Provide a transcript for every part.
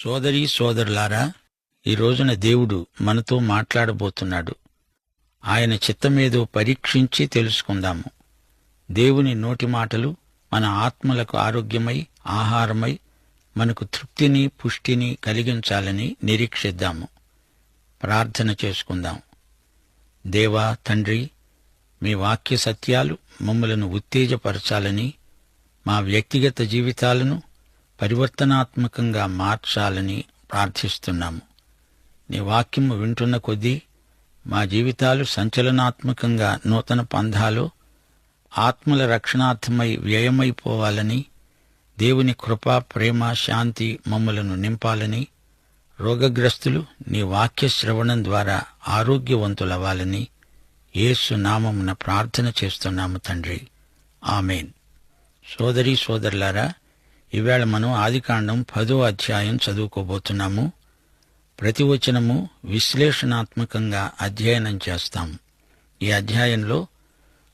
సోదరీ సోదరులారా, ఈ రోజున దేవుడు మనతో మాట్లాడబోతున్నాడు. ఆయన చిత్తమేదో పరీక్షించి తెలుసుకుందాము. దేవుని నోటి మాటలు మన ఆత్మలకు ఆరోగ్యమై, ఆహారమై, మనకు తృప్తిని, పుష్టిని కలిగించాలని నిరీక్షిద్దాము. ప్రార్థన చేసుకుందాం. దేవా, తండ్రి, మీ వాక్య సత్యాలు మమ్మలను ఉత్తేజపరచాలని, మా వ్యక్తిగత జీవితాలను పరివర్తనాత్మకంగా మార్చాలని ప్రార్థిస్తున్నాము. నీ వాక్యము వింటున్న కొద్దీ మా జీవితాలు సంచలనాత్మకంగా నూతన పంథాలో ఆత్మల రక్షణార్థమై వ్యయమైపోవాలని, దేవుని కృప, ప్రేమ, శాంతి మమ్మలను నింపాలని, రోగగ్రస్తులు నీ వాక్య శ్రవణం ద్వారా ఆరోగ్యవంతులవ్వాలని యేసు నామమున ప్రార్థన చేస్తున్నాము తండ్రి. ఆమేన్. సోదరీ సోదరులారా, ఈవేళ మనం ఆదికాండం 10వ అధ్యాయం చదువుకోబోతున్నాము. ప్రతి వచనము విశ్లేషణాత్మకంగా అధ్యయనం చేస్తాము. ఈ అధ్యాయంలో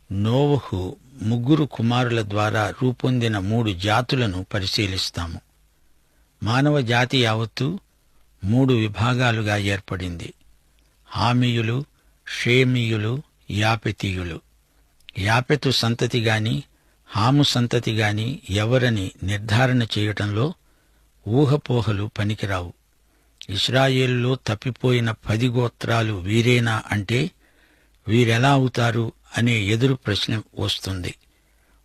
నోవహు 3 కుమారుల ద్వారా రూపొందిన 3 జాతులను పరిశీలిస్తాము. మానవ జాతి యావత్తూ 3 విభాగాలుగా ఏర్పడింది. హామీయులు, షేమీయులు, యాపెతీయులు. యాపెతు సంతతి గాని హాము సంతతి గాని ఎవరని నిర్ధారణ చేయటంలో ఊహపోహలు పనికిరావు. ఇశ్రాయేలులో తప్పిపోయిన 10 గోత్రాలు వీరేనా అంటే వీరెలా అవుతారు అనే ఎదురు ప్రశ్న వస్తుంది.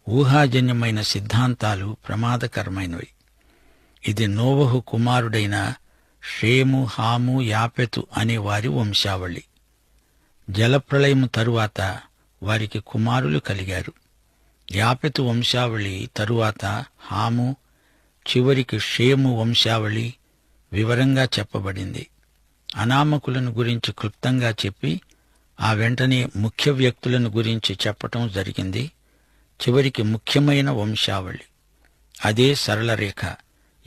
ఊహాజన్యమైన సిద్ధాంతాలు ప్రమాదకరమైనవి. ఇది నోవహు కుమారుడైన షేము, హాము, యాపెతు అనే వారి వంశావళి. జలప్రళయము తరువాత వారికి కుమారులు కలిగారు. యాపెతు వంశావళి తరువాత హాము, చివరికి షేము వంశావళి వివరంగా చెప్పబడింది. అనామకులను గురించి క్లుప్తంగా చెప్పి ఆ వెంటనే ముఖ్య వ్యక్తులను గురించి చెప్పటం జరిగింది. చివరికి ముఖ్యమైన వంశావళి, అదే సరళరేఖ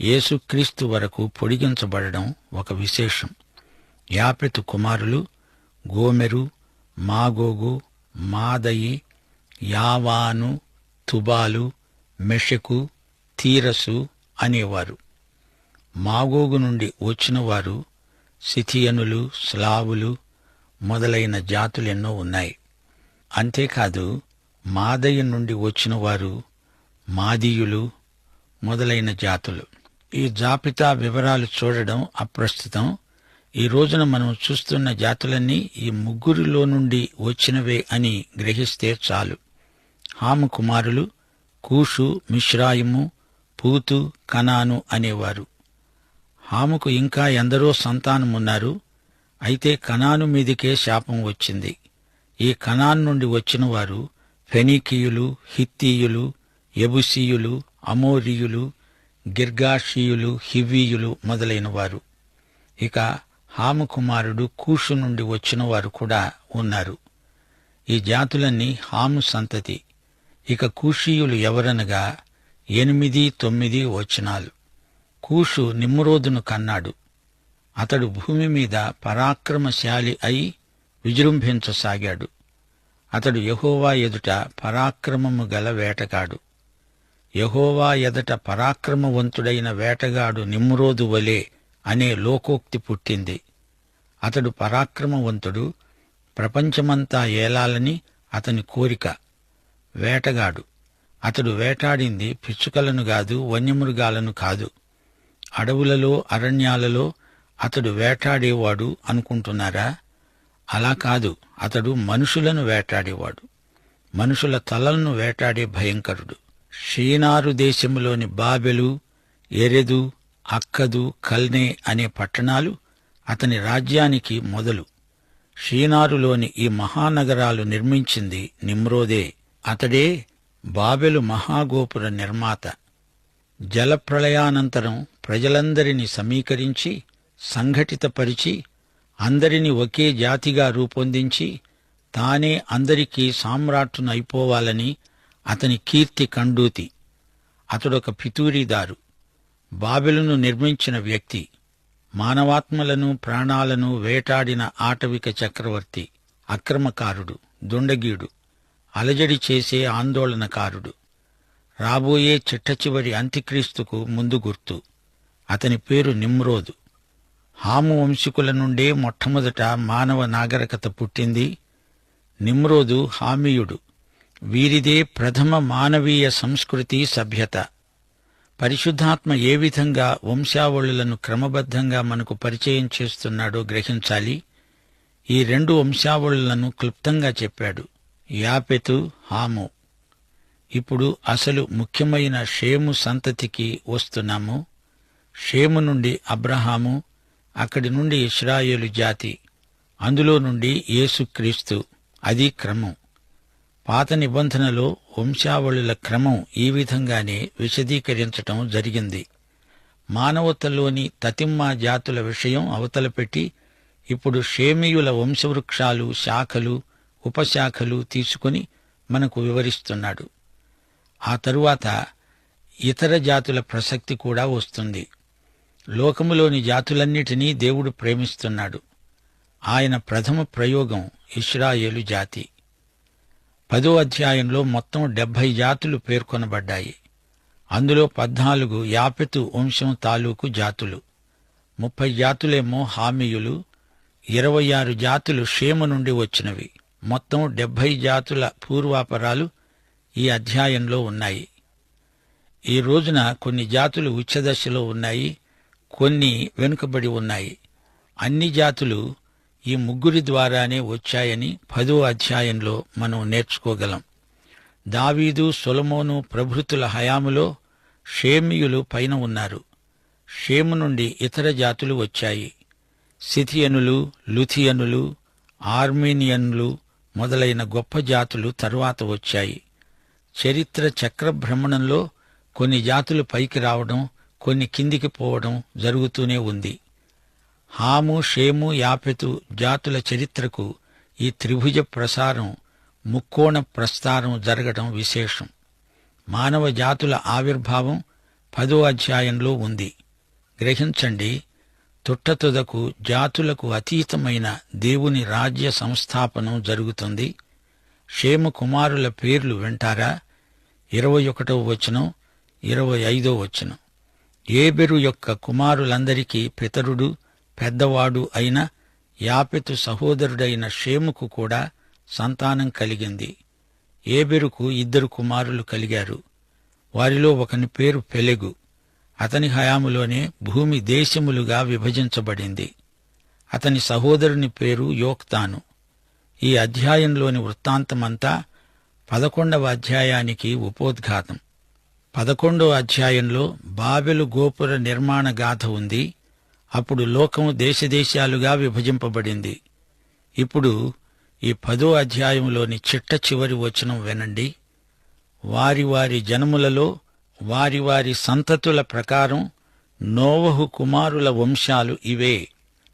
యేసుక్రీస్తు వరకు పొడిగించబడడం ఒక విశేషం. యాపెతు కుమారులు గోమెరు, మాగోగు, మాదయి, యావాను, తుబాలు, మెషెకు, తీరసు అనేవారు. మాగోగు నుండి వచ్చినవారు సిథియనులు, స్లావులు మొదలైన జాతులెన్నో ఉన్నాయి. అంతేకాదు మాదయి నుండి వచ్చినవారు మాదీయులు మొదలైన జాతులు. ఈ జాబితా వివరాలు చూడడం అప్రస్తుతం. ఈ రోజున మనం చూస్తున్న జాతులన్నీ ఈ 3 నుండి వచ్చినవే అని గ్రహిస్తే చాలు. హాము కుమారులు కూషు, మిశ్రాయిము, పూతు, కనాను అనేవారు. హాముకు ఇంకా ఎందరో సంతానమున్నారు. అయితే కనాను మీదికే శాపం వచ్చింది. ఈ కనాను నుండి వచ్చినవారు ఫెనీకీయులు, హిత్తీయులు, యెబూసీయులు, అమోరీయులు, గిర్గాషీయులు, హివ్వీయులు మొదలైనవారు. ఇక హాము కుమారుడు కూషు నుండి వచ్చినవారు కూడా ఉన్నారు. ఈ జాతులన్నీ హాము సంతతి. ఇక కూషీయులు ఎవరనగా 8, 9 వచనాలు. కూషు నిమ్రోదును కన్నాడు. అతడు భూమి మీద పరాక్రమశాలి అయి విజృంభించసాగాడు. అతడు యెహోవా ఎదుట పరాక్రమము గల వేటగాడు. యెహోవా ఎదుట పరాక్రమవంతుడైన వేటగాడు నిమ్రోదు వలె అనే లోకోక్తి పుట్టింది. అతడు పరాక్రమవంతుడు, ప్రపంచమంతా ఏలాలని అతని కోరిక. వేటగాడు. అతడు వేటాడింది పిచ్చుకలను కాదు, వన్యమృగాలను కాదు. అడవులలో, అరణ్యాలలో అతడు వేటాడేవాడు అనుకుంటున్నారా? అలా కాదు. అతడు మనుషులను వేటాడేవాడు. మనుషుల తలలను వేటాడే భయంకరుడు. షీనారు దేశములోని బాబెలు, ఎరెదు, అక్కదు, కల్నే అనే పట్టణాలు అతని రాజ్యానికి మొదలు. షీనారులోని ఈ మహానగరాలు నిర్మించింది నిమ్రోదే. అతడే బాబెలు మహాగోపుర నిర్మాత. జలప్రళయానంతరం ప్రజలందరినీ సమీకరించి సంఘటితపరిచి అందరినీ ఒకే జాతిగా రూపొందించి తానే అందరికీ సామ్రాట్టునైపోవాలని అతని కీర్తి కండూతి. అతడొక పితూరీదారు, బాబెలును నిర్మించిన వ్యక్తి, మానవాత్మలను, ప్రాణాలను వేటాడిన ఆటవిక చక్రవర్తి, అక్రమకారుడు, దుండగీడు, అలజడి చేసే ఆందోళనకారుడు. రాబోయే చిట్టచివరి అంత్యక్రీస్తుకు ముందు గుర్తు. అతని పేరు నిమ్రోదు. హాము వంశీకుల నుండే మొట్టమొదట మానవ నాగరికత పుట్టింది. నిమ్రోదు హామీయుడు. వీరిదే ప్రథమ మానవీయ సంస్కృతి, సభ్యత. పరిశుద్ధాత్మ ఏ విధంగా వంశావళులను క్రమబద్ధంగా మనకు పరిచయం చేస్తున్నాడో గ్రహించాలి. ఈ రెండు వంశావళులను క్లుప్తంగా చెప్పాడు: యాపెతు, హాము. ఇప్పుడు అసలు ముఖ్యమైన షేము సంతతికి వస్తున్నాము. షేము నుండి అబ్రహాము, అక్కడి నుండి ఇశ్రాయేలు జాతి, అందులో నుండి యేసుక్రీస్తు. అది క్రమం. పాత నిబంధనలో వంశావళుల క్రమం ఈ విధంగానే విశదీకరించటం జరిగింది. మానవతలోని తతిమ్మా జాతుల విషయం అవతలపెట్టి ఇప్పుడు షేమీయుల వంశవృక్షాలు, శాఖలు, ఉపశాఖలు తీసుకుని మనకు వివరిస్తున్నాడు. ఆ తరువాత ఇతర జాతుల ప్రసక్తి కూడా వస్తుంది. లోకములోని జాతులన్నిటినీ దేవుడు ప్రేమిస్తున్నాడు. ఆయన ప్రథమ ప్రయోగం ఇశ్రాయేలు జాతి. 10వ అధ్యాయంలో మొత్తం 70 జాతులు పేర్కొనబడ్డాయి. అందులో 14 యాపెతు వంశం తాలూకు జాతులు, 30 జాతులేమో హామీయులు, 26 జాతులు షేము నుండి వచ్చినవి. మొత్తం 70 జాతుల పూర్వాపరాలు ఈ అధ్యాయంలో ఉన్నాయి. ఈ రోజున కొన్ని జాతులు ఉచ్ఛదశలో ఉన్నాయి, కొన్ని వెనుకబడి ఉన్నాయి. అన్ని జాతులు ఈ ముగ్గురి ద్వారానే వచ్చాయని 10వ అధ్యాయంలో మనం నేర్చుకోగలం. దావీదు, సొలొమోను ప్రభృతుల హయాములో షేమీయులు పైన ఉన్నారు. షేము నుండి ఇతర జాతులు వచ్చాయి. సిథియనులు, లుథియనులు, ఆర్మేనియన్లు మొదలైన గొప్ప జాతులు తరువాత వచ్చాయి. చరిత్ర చక్రభ్రమణంలో కొన్ని జాతులు పైకి రావడం, కొన్ని కిందికి పోవడం జరుగుతూనే ఉంది. హాము, షేము, యాపెతు జాతుల చరిత్రకు ఈ త్రిభుజ ప్రసారం, ముక్కోణ ప్రస్తారం జరగడం విశేషం. మానవ జాతుల ఆవిర్భావం 10వ అధ్యాయంలో ఉంది. గ్రహించండి, తుట్టతుదకు జాతులకు అతీతమైన దేవుని రాజ్య సంస్థాపనం జరుగుతుంది. షేము కుమారుల పేర్లు వింటారా? 21వ వచనం, 25వ వచనం. ఏబెరు యొక్క కుమారులందరికీ పితరుడు, పెద్దవాడు అయిన యాపెతు సహోదరుడైన షేముకు కూడా సంతానం కలిగింది. ఏబెరుకు 2 కుమారులు కలిగారు. వారిలో ఒకని పేరు పెలెగు. అతని హయాములోనే భూమి దేశములుగా విభజించబడింది. అతని సహోదరుని పేరు యోక్తాను. ఈ అధ్యాయంలోని వృత్తాంతమంతా 11వ అధ్యాయానికి ఉపోద్ఘాతం. 11వ అధ్యాయంలో బాబెలు గోపుర నిర్మాణ గాథ ఉంది. అప్పుడు లోకం దేశదేశాలుగా విభజింపబడింది. ఇప్పుడు ఈ 10వ అధ్యాయంలోని చిట్ట చివరి వచనం వినండి. వారి వారి జనములలో వారి వారి సంతతుల ప్రకారం నోవహు కుమారుల వంశాలు ఇవే.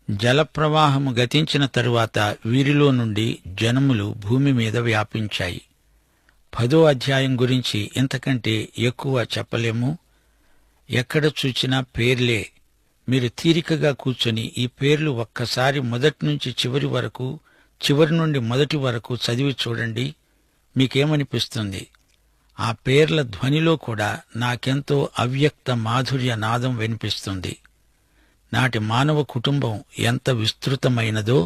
జలప్రవాహము గతించిన తరువాత వీరిలో నుండి జనములు భూమి మీద వ్యాపించాయి. 10వ అధ్యాయం గురించి ఇంతకంటే ఎక్కువ చెప్పలేము. ఎక్కడ చూచినా పేర్లే. మీరు తీరికగా కూర్చొని ఈ పేర్లు ఒక్కసారి మొదటి నుంచి చివరి వరకు, చివరి నుండి మొదటి వరకు చదివి చూడండి. మీకేమనిపిస్తుంది? ఆ పేర్ల ధ్వనిలో కూడా నాకెంతో అవ్యక్త మాధుర్య నాదం వినిపిస్తుంది. నాటి మానవ కుటుంబం ఎంత విస్తృతమైనదో,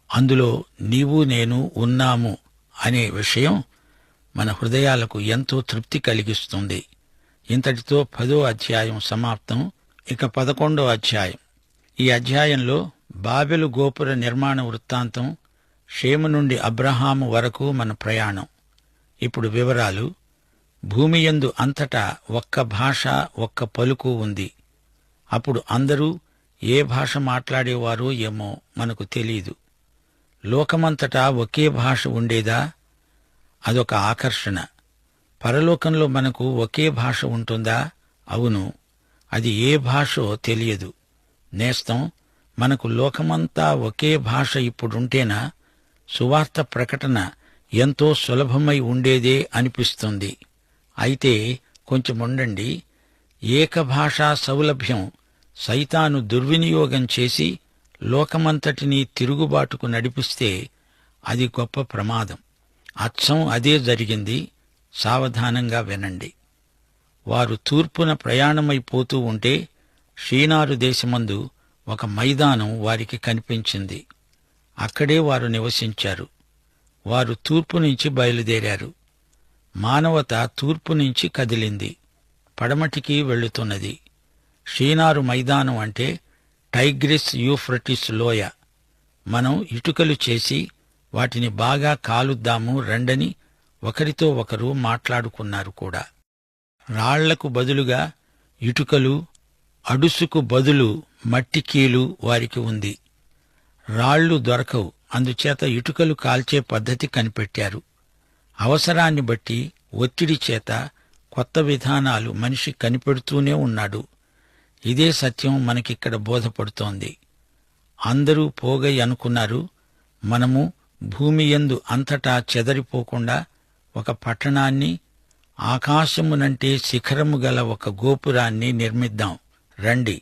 అందులో నీవు నేను ఉన్నాము అనే విషయం మన హృదయాలకు ఎంతో తృప్తి కలిగిస్తుంది. ఇంతటితో 10వ అధ్యాయం సమాప్తం. ఇక 11వ అధ్యాయం. ఈ అధ్యాయంలో బాబెలు గోపుర నిర్మాణ వృత్తాంతం, షేము నుండి అబ్రహాము వరకు మన ప్రయాణం. ఇప్పుడు వివరాలు. భూమియందు అంతటా ఒక్క భాష, ఒక్క పలుకు ఉంది. అప్పుడు అందరూ ఏ భాష మాట్లాడేవారో ఏమో మనకు తెలీదు. లోకమంతటా ఒకే భాష ఉండేదా? అదొక ఆకర్షణ. పరలోకంలో మనకు ఒకే భాష ఉంటుందా? అవును. అది ఏ భాషో తెలియదు. నేస్తం, మనకు లోకమంతా ఒకే భాష ఇప్పుడుంటేనా సువార్త ప్రకటన ఎంతో సులభమై ఉండేదే అనిపిస్తుంది. అయితే కొంచెముండండి. ఏకభాషా సౌలభ్యం సైతాను దుర్వినియోగం చేసి లోకమంతటినీ తిరుగుబాటుకు నడిపిస్తే అది గొప్ప ప్రమాదం. అచ్చం అదే జరిగింది. సావధానంగా వినండి. వారు తూర్పున ప్రయాణమైపోతూ ఉంటే షీనారు దేశమందు ఒక మైదానం వారికి కనిపించింది. అక్కడే వారు నివసించారు. వారు తూర్పు నుంచి బయలుదేరారు. మానవత తూర్పు నుంచి కదిలింది, పడమటికి వెళ్లుతున్నది. షీనారు మైదానం అంటే టైగ్రిస్ యూఫ్రటిస్ లోయ. మనం ఇటుకలు చేసి వాటిని బాగా కాలుద్దాము రండని ఒకరితో ఒకరు మాట్లాడుకున్నారు కూడా. రాళ్లకు బదులుగా ఇటుకలు, అడుసుకు బదులు మట్టి కీలు వారికి ఉంది. రాళ్లు దొరకవు, అందుచేత ఇటుకలు కాల్చే పద్ధతి కనిపెట్టారు. అవసరాన్ని బట్టి ఒత్తిడి చేత కొత్త విధానాలు మనిషి కనిపెడుతూనే ఉన్నాడు. ఇదే సత్యం మనకిక్కడ బోధపడుతోంది. అందరూ పోగై అనుకున్నారు, మనము భూమియందు అంతటా చెదరిపోకుండా ఒక పట్టణాన్ని, ఆకాశమునంటే శిఖరము గల ఒక గోపురాన్ని నిర్మిద్దాం రండి.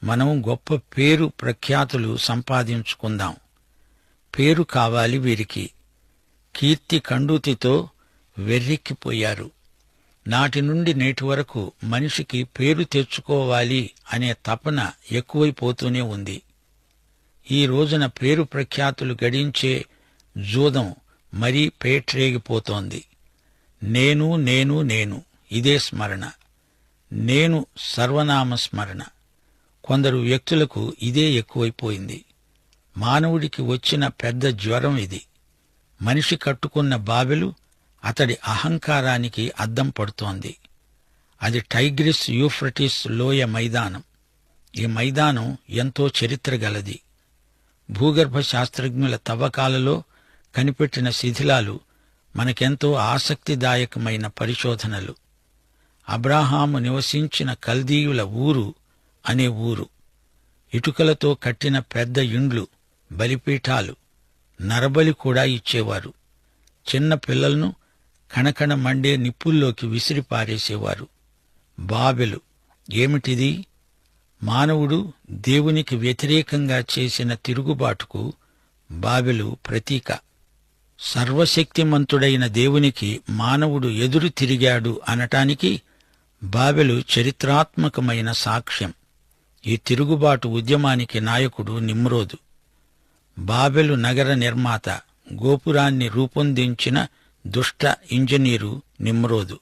మనం గొప్ప పేరు ప్రఖ్యాతులు సంపాదించుకుందాం. పేరు కావాలి వీరికి. కీర్తి కండూతితో వెర్రెక్కిపోయారు. నాటి నుండి నేటి వరకు మనిషికి పేరు తెచ్చుకోవాలి అనే తపన ఎక్కువైపోతూనే ఉంది. ఈ రోజున పేరు ప్రఖ్యాతులు గడించే జూదం మరీ పేట్రేగిపోతోంది. నేను నేను నేను ఇదే స్మరణ. నేను సర్వనామ స్మరణ. కొందరు వ్యక్తులకు ఇదే ఎక్కువైపోయింది. మానవుడికి వచ్చిన పెద్ద జ్వరం ఇది. మనిషి కట్టుకున్న బాబెలు అతడి అహంకారానికి అద్దం పడుతోంది. అది టైగ్రిస్ యూఫ్రటిస్ లోయ మైదానం. ఈ మైదానం ఎంతో చరిత్ర గలది. భూగర్భ శాస్త్రజ్ఞుల తవ్వకాలలో కనిపెట్టిన శిథిలాలు మనకెంతో ఆసక్తిదాయకమైన పరిశోధనలు. అబ్రాహాము నివసించిన కల్దీయుల ఊరు అనే ఊరు. ఇటుకలతో కట్టిన పెద్ద ఇండ్లు, బలిపీఠాలు, నరబలి కూడా ఇచ్చేవారు. చిన్న పిల్లలను కణకణ మండే నిప్పుల్లోకి విసిరిపారేసేవారు. బాబెలు ఏమిటిది? మానవుడు దేవునికి వ్యతిరేకంగా చేసిన తిరుగుబాటుకు బాబెలు ప్రతీక. సర్వశక్తిమంతుడైన దేవునికి మానవుడు ఎదురు తిరిగాడు అనటానికి బాబెలు చరిత్రాత్మకమైన సాక్ష్యం. ఈ తిరుగుబాటు ఉద్యమానికి నాయకుడు నిమ్రోదు. బాబెలు నగర నిర్మాత, గోపురాన్ని రూపొందించిన దుష్ట ఇంజనీరు నిమ్రోదు.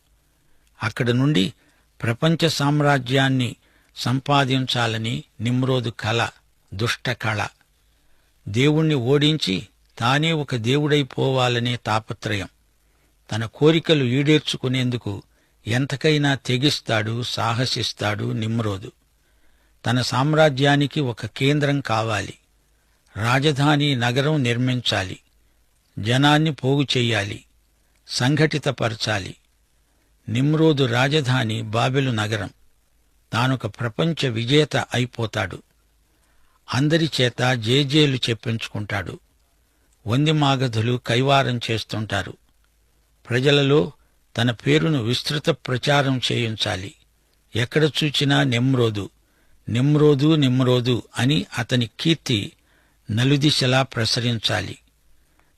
అక్కడ నుండి ప్రపంచ సామ్రాజ్యాన్ని సంపాదించాలని నిమ్రోదు కల, దుష్ట కళ. దేవుణ్ణి ఓడించి తానే ఒక దేవుడైపోవాలనే తాపత్రయం. తన కోరికలు ఈడేర్చుకునేందుకు ఎంతకైనా తెగిస్తాడు, సాహసిస్తాడు నిమ్రోదు. తన సామ్రాజ్యానికి ఒక కేంద్రం కావాలి. రాజధాని నగరం నిర్మించాలి. జనాన్ని పోగు చెయ్యాలి, సంఘటితపరచాలి. నిమ్రోదు రాజధాని బాబెలు నగరం. తానొక ప్రపంచ విజేత అయిపోతాడు. అందరి చేత జేజేలు చెప్పించుకుంటాడు. వందిమాగధులు కైవారం చేస్తుంటారు. ప్రజలలో తన పేరును విస్తృత ప్రచారం చేయించాలి. ఎక్కడ చూచినా నిమ్రోదు, నిమ్రోదు, నిమ్రోదు అని అతని కీర్తి నలుదిశలా ప్రసరించాలి.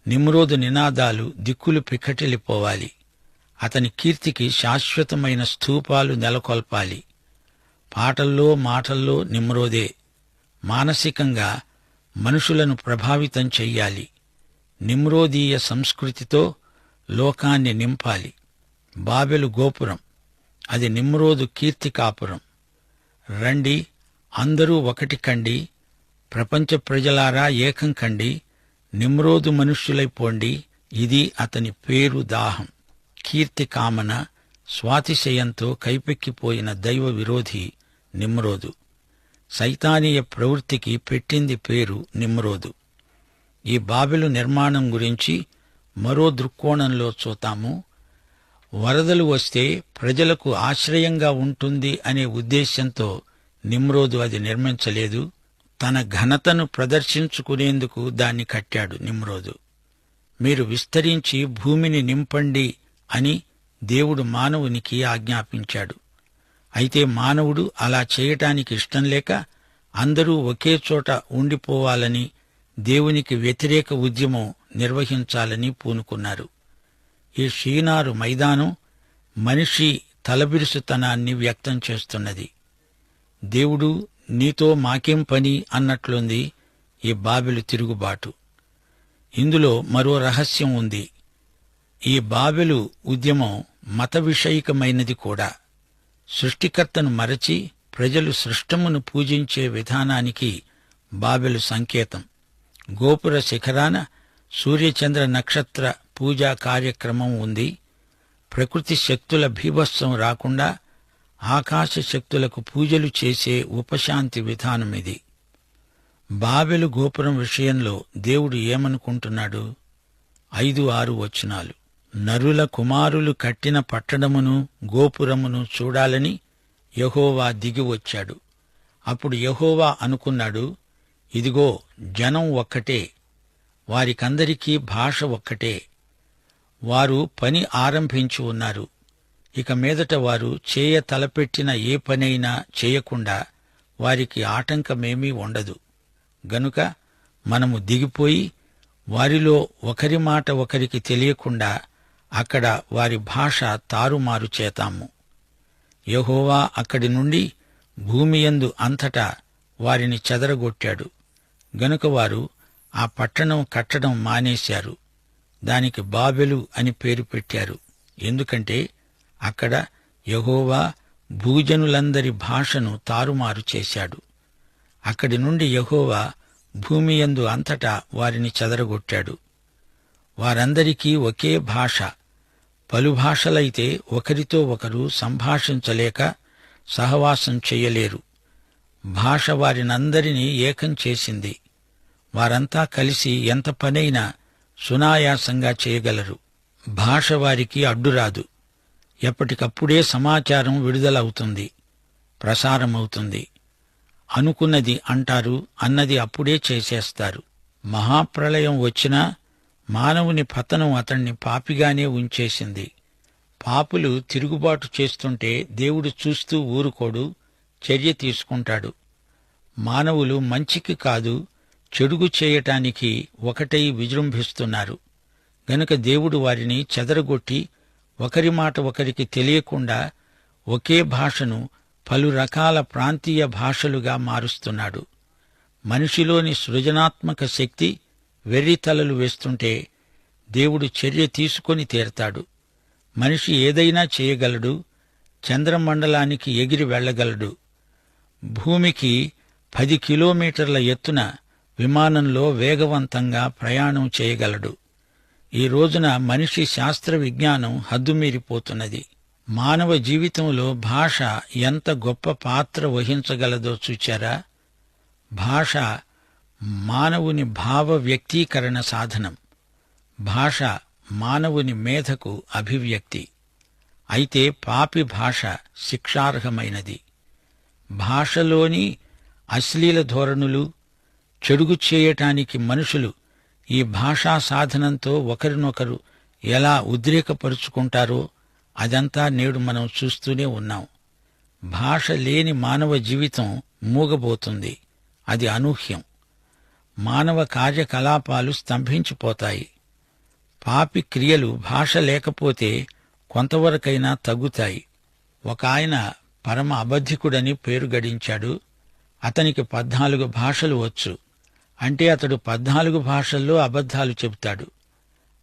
నిమ్రోదు నినాదాలు దిక్కులు పిక్కటిల్లిపోవాలి. అతని కీర్తికి శాశ్వతమైన స్తూపాలు నెలకొల్పాలి. పాటల్లో మాటల్లో నిమ్రోదే. మానసికంగా మనుషులను ప్రభావితం చెయ్యాలి. నిమ్రోదీయ సంస్కృతితో లోకాన్ని నింపాలి. బాబెలు గోపురం, అది నిమ్రోదు కీర్తి కాపురం. రండి, అందరూ ఒకటి కండి, ప్రపంచ ప్రజలారా ఏకం కండి, నిమ్రోదు మనుష్యులైపోండి. ఇది అతని పేరు దాహం, కీర్తి కామన, స్వాతిశయంతో కైపెక్కిపోయిన దైవ విరోధి నిమ్రోదు. సైతానీయ ప్రవృత్తికి పెట్టింది పేరు నిమ్రోదు. ఈ బాబెలు నిర్మాణం గురించి మరో దృక్కోణంలో చూతాము. వరదలు వస్తే ప్రజలకు ఆశ్రయంగా ఉంటుంది అనే ఉద్దేశ్యంతో నిమ్రోదు అది నిర్మించలేదు. తన ఘనతను ప్రదర్శించుకునేందుకు దాన్ని కట్టాడు నిమ్రోదు. మీరు విస్తరించి భూమిని నింపండి అని దేవుడు మానవునికి ఆజ్ఞాపించాడు. అయితే మానవుడు అలా చేయటానికి ఇష్టం లేక అందరూ ఒకే చోట ఉండిపోవాలని, దేవునికి వ్యతిరేక ఉద్యమం నిర్వహించాలని పూనుకున్నారు. ఈ షీనారు మైదానం మనిషి తలబిరుసుతనాన్ని వ్యక్తం చేస్తున్నది. దేవుడు నీతో మాకేం పని అన్నట్లుంది ఈ బాబెలు తిరుగుబాటు. ఇందులో మరో రహస్యం ఉంది. ఈ బాబెలు ఉద్యమం మత విషయికమైనది కూడా. సృష్టికర్తను మరచి ప్రజలు సృష్టమును పూజించే విధానానికి బాబెలు సంకేతం. గోపుర శిఖరాన సూర్యచంద్ర నక్షత్ర పూజా కార్యక్రమం ఉంది. ప్రకృతి శక్తుల భీభత్సం రాకుండా ఆకాశ శక్తులకు పూజలు చేసే ఉపశాంతి విధానమిది. బాబెలు గోపురం విషయంలో దేవుడు ఏమనుకుంటున్నాడు? 5-6 వచనాలు. నరుల కుమారులు కట్టిన పట్టణమును గోపురమును చూడాలని యెహోవా దిగివచ్చాడు. అప్పుడు యెహోవా అనుకున్నాడు, ఇదిగో జనం ఒక్కటే, వారికందరికీ భాష ఒక్కటే. వారు పని ఆరంభించి ఉన్నారు. ఇక మీదట వారు చేయ తలపెట్టిన ఏ పనైనా చేయకుండా వారికి ఆటంకమేమీ ఉండదు. గనుక మనము దిగిపోయి వారిలో ఒకరి మాట ఒకరికి తెలియకుండా అక్కడ వారి భాష తారుమారు చేతాము. యెహోవా అక్కడి నుండి భూమియందు అంతటా వారిని చెదరగొట్టాడు. గనుక వారు ఆ పట్టణం కట్టడం మానేశారు. దానికి బాబెలు అని పేరు పెట్టారు. ఎందుకంటే అక్కడ యెహోవా భూజనులందరి భాషను తారుమారు చేశాడు. అక్కడి నుండి యెహోవా భూమియందు అంతటా వారిని చెదరగొట్టాడు. వారందరికీ ఒకే భాష. పలు భాషలైతే ఒకరితో ఒకరు సంభాషించలేక సహవాసం చెయ్యలేరు. భాష వారినందరినీ ఏకం చేసింది. వారంతా కలిసి ఎంత పనైనా సునాయాసంగా చేయగలరు. భాష వారికి అడ్డురాదు. ఎప్పటికప్పుడే సమాచారం విడుదలవుతుంది, ప్రసారమవుతుంది. అనుకున్నది అంటారు, అన్నది అప్పుడే చేసేస్తారు. మహాప్రళయం వచ్చినా మానవుని పతనం అతణ్ణి పాపిగానే ఉంచేసింది. పాపులు తిరుగుబాటు చేస్తుంటే దేవుడు చూస్తూ ఊరుకోడు, చర్య తీసుకుంటాడు. మానవులు మంచికి కాదు, చెడుగు చేయటానికి ఒకటై విజృంభిస్తున్నారు. గనుక దేవుడు వారిని చెదరగొట్టి ఒకరి మాట ఒకరికి తెలియకుండా ఒకే భాషను పలు రకాల ప్రాంతీయ భాషలుగా మారుస్తున్నాడు. మనిషిలోని సృజనాత్మక శక్తి వెర్రితలలు వేస్తుంటే దేవుడు చర్య తీసుకొని తీరతాడు. మనిషి ఏదైనా చేయగలడు, చంద్రమండలానికి ఎగిరి వెళ్లగలడు. భూమికి 10 కిలోమీటర్ల ఎత్తున విమానంలో వేగవంతంగా ప్రయాణం చేయగలడు. ఈ రోజున మనిషి శాస్త్ర విజ్ఞానం హద్దుమీరిపోతున్నది. మానవ జీవితంలో భాష ఎంత గొప్ప పాత్ర వహించగలదో చూచారా? భాష మానవుని భావ వ్యక్తీకరణ సాధనం. భాష మానవుని మేధకు అభివ్యక్తి. అయితే పాపి భాష శిక్షార్హమైనది. భాషలోని అశ్లీల ధోరణులు, చెడుగు చేయటానికి మనుషులు ఈ భాషా సాధనంతో ఒకరినొకరు ఎలా ఉద్రేకపరుచుకుంటారో అదంతా నేడు మనం చూస్తూనే ఉన్నాం. భాష లేని మానవ జీవితం మూగబోతుంది. అది అనూహ్యం. మానవ కార్యకలాపాలు స్తంభించిపోతాయి. పాపి క్రియలు భాష లేకపోతే కొంతవరకైనా తగ్గుతాయి. ఒక ఆయన పరమ అబద్ధికుడని పేరు గడించాడు. అతనికి 14 భాషలు వచ్చు. అంటే అతడు 14 భాషల్లో అబద్ధాలు చెబుతాడు.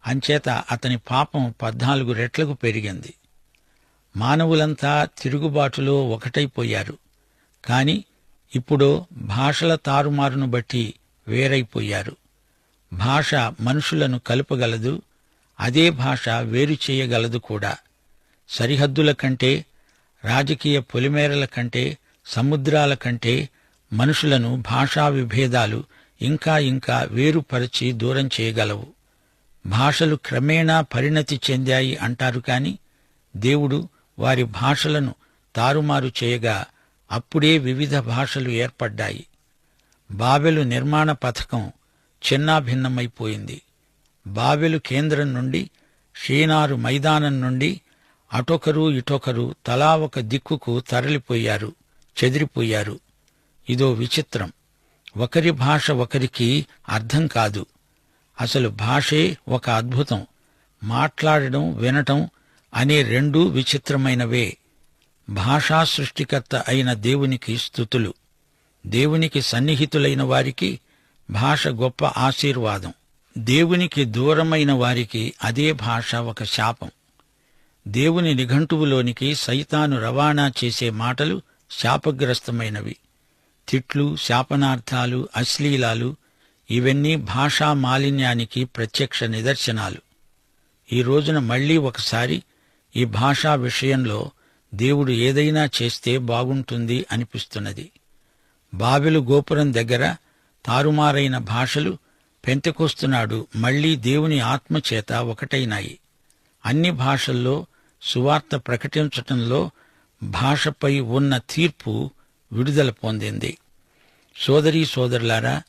అంచేత అతని పాపం 14 రెట్లకు పెరిగింది. మానవులంతా తిరుగుబాటులో ఒకటైపోయారు. కాని ఇప్పుడు భాషల తారుమారును బట్టి వేరైపోయారు. భాష మనుషులను కలుపగలదు, అదే భాష వేరు చేయగలదు కూడా. సరిహద్దుల కంటే, రాజకీయ పొలిమేరల కంటే, సముద్రాల కంటే మనుషులను భాషా విభేదాలు ఇంకా ఇంకా వేరుపరచి దూరం చేయగలవు. భాషలు క్రమేణా పరిణతి చెందాయి అంటారు కాని దేవుడు వారి భాషలను తారుమారు చేయగా అప్పుడే వివిధ భాషలు ఏర్పడ్డాయి. బాబెలు నిర్మాణ పథకం చిన్నాభిన్నమైపోయింది. బాబెలు కేంద్రం నుండి, షీనారు మైదానం నుండి అటొకరు ఇటొకరు తలా ఒక దిక్కుకు తరలిపోయారు, చెదిరిపోయారు. ఇదో విచిత్రం. ఒకరి భాష ఒకరికి అర్థం కాదు. అసలు భాషే ఒక అద్భుతం. మాట్లాడడం, వినటం అనే రెండూ విచిత్రమైనవే. భాషా సృష్టికర్త అయిన దేవునికి స్తుతులు. దేవునికి సన్నిహితులైన వారికి భాష గొప్ప ఆశీర్వాదం. దేవునికి దూరమైన వారికి అదే భాష ఒక శాపం. దేవుని నిఘంటువులోనికి సైతాను రవాణా చేసే మాటలు శాపగ్రస్తమైనవి. తిట్లు, శాపనార్థాలు, అశ్లీలాలు ఇవన్నీ భాషా మాలిన్యానికి ప్రత్యక్ష నిదర్శనాలు. ఈ రోజున మళ్లీ ఒకసారి ఈ భాషా విషయంలో దేవుడు ఏదైనా చేస్తే బాగుంటుంది అనిపిస్తున్నది. బాబెలు గోపురం దగ్గర తారుమారైన భాషలు పెంతెకొస్తునాడు మళ్లీ దేవుని ఆత్మచేత ఒకటైనాయి. అన్ని భాషల్లో సువార్త ప్రకటించటంలో భాషపై ఉన్న తీర్పు విడుదల పొందింది. సోదరీ సోదరులారా,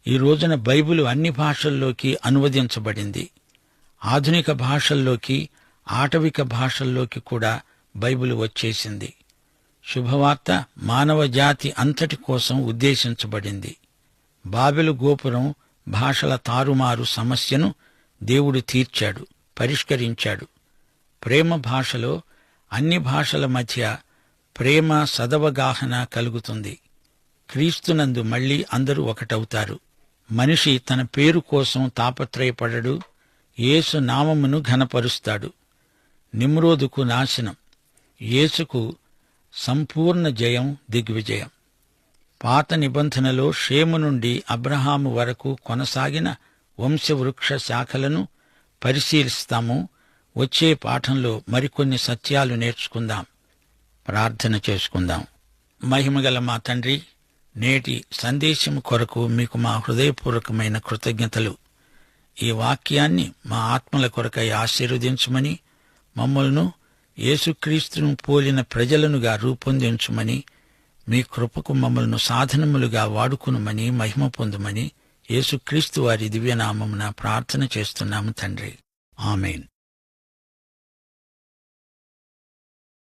ఈ రోజున బైబిలు అన్ని భాషల్లోకి అనువదించబడింది. ఆధునిక భాషల్లోకి, ఆటవిక భాషల్లోకి కూడా బైబిలు వచ్చేసింది. శుభవార్త మానవ జాతి అంతటి కోసం ఉద్దేశించబడింది. బాబెలు గోపురం భాషల తారుమారు సమస్యను దేవుడు తీర్చాడు, పరిష్కరించాడు. ప్రేమ భాషలో అన్ని భాషల మధ్య ప్రేమ సదవగాహన కలుగుతుంది. క్రీస్తునందు మళ్లీ అందరూ ఒకటవుతారు. మనిషి తన పేరు కోసం తాపత్రయపడడు, యేసు నామమును ఘనపరుస్తాడు. నిమ్రోదుకు నాశనం, యేసుకు సంపూర్ణ జయం, దిగ్విజయం. పాత నిబంధనలో షేము నుండి అబ్రహాము వరకు కొనసాగిన వంశవృక్ష శాఖలను పరిశీలిస్తాము. వచ్చే పాఠంలో మరికొన్ని సత్యాలు నేర్చుకుందాం. ప్రార్థన చేసుకుందాం. మహిమగల మా తండ్రి, నేటి సందేశం కొరకు మీకు మా హృదయపూర్వకమైన కృతజ్ఞతలు. ఈ వాక్యాన్ని మా ఆత్మల కొరకై ఆశీర్వదించమని, మమ్మల్ని యేసుక్రీస్తును పోలిన ప్రజలనుగా రూపొందించుమని, మీ కృపకు మమ్మల్ని సాధనములుగా వాడుకునుమని, మహిమ పొందుమని యేసుక్రీస్తు వారి దివ్యనామమున ప్రార్థన చేస్తున్నాము తండ్రి. ఆమేన్.